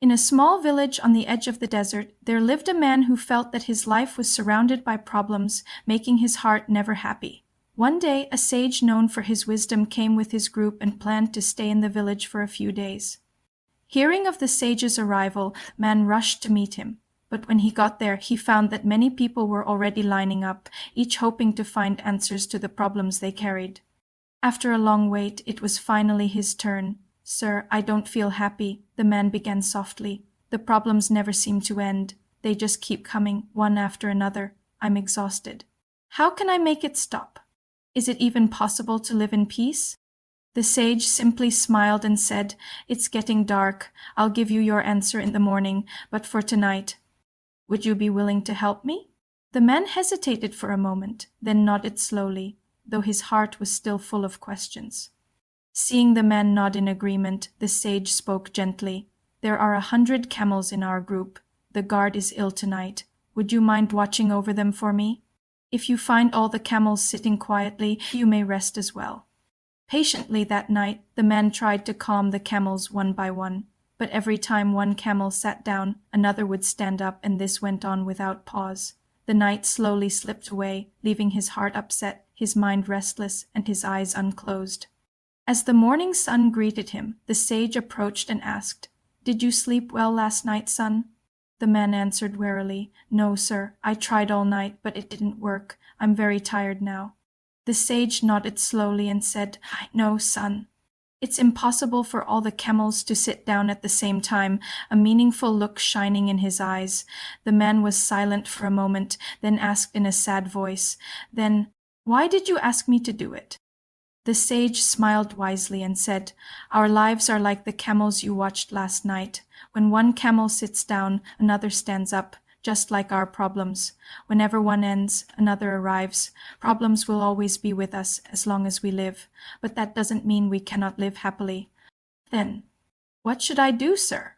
In a small village on the edge of the desert, there lived a man who felt that his life was surrounded by problems, making his heart never happy. One day, a sage known for his wisdom came with his group and planned to stay in the village for a few days. Hearing of the sage's arrival, man rushed to meet him. But when he got there, he found that many people were already lining up, each hoping to find answers to the problems they carried. After a long wait, it was finally his turn. "Sir, I don't feel happy," the man began softly. "The problems never seem to end. They just keep coming, one after another. I'm exhausted. How can I make it stop? Is it even possible to live in peace?" The sage simply smiled and said, "It's getting dark. I'll give you your answer in the morning, but for tonight, would you be willing to help me?" The man hesitated for a moment, then nodded slowly, though his heart was still full of questions. Seeing the man nod in agreement, the sage spoke gently. "There are 100 camels in our group. The guard is ill tonight. Would you mind watching over them for me? If you find all the camels sitting quietly, you may rest as well." Patiently that night, the man tried to calm the camels one by one. But every time one camel sat down, another would stand up, and this went on without pause. The night slowly slipped away, leaving his heart upset, his mind restless, and his eyes unclosed. As the morning sun greeted him, the sage approached and asked, "Did you sleep well last night, son?" The man answered wearily, "No, sir. I tried all night, but it didn't work. I'm very tired now." The sage nodded slowly and said, "I know, son. It's impossible for all the camels to sit down at the same time," a meaningful look shining in his eyes. The man was silent for a moment, then asked in a sad voice, "Then, why did you ask me to do it?" The sage smiled wisely and said, "Our lives are like the camels you watched last night. When one camel sits down, another stands up, just like our problems. Whenever one ends, another arrives. Problems will always be with us as long as we live, but that doesn't mean we cannot live happily." "Then, what should I do, sir?"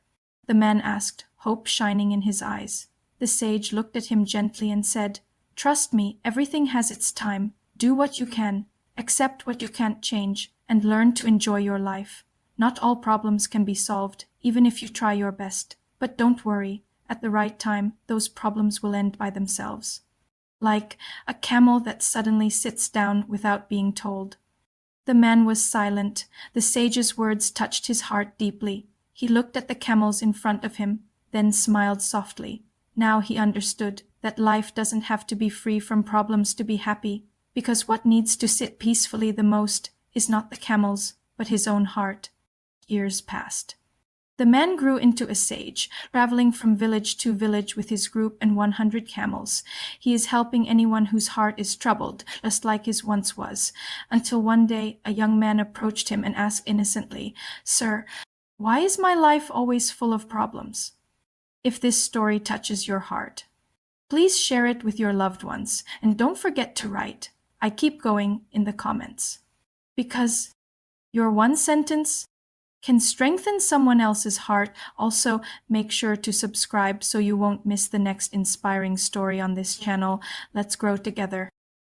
the man asked, hope shining in his eyes. The sage looked at him gently and said, "Trust me, everything has its time. Do what you can, accept what you can't change, and learn to enjoy your life. Not all problems can be solved, even if you try your best. But don't worry. At the right time, those problems will end by themselves. Like a camel that suddenly sits down without being told." The man was silent. The sage's words touched his heart deeply. He looked at the camels in front of him, then smiled softly. Now he understood that life doesn't have to be free from problems to be happy, because what needs to sit peacefully the most is not the camels, but his own heart. Years passed. The man grew into a sage, traveling from village to village with his group and 100 camels. He is helping anyone whose heart is troubled, just like his once was, until one day a young man approached him and asked innocently, "Sir, why is my life always full of problems?" If this story touches your heart, please share it with your loved ones, and don't forget to write, "I keep going," in the comments. Because your one sentence can strengthen someone else's heart. Also, make sure to subscribe so you won't miss the next inspiring story on this channel. Let's grow together.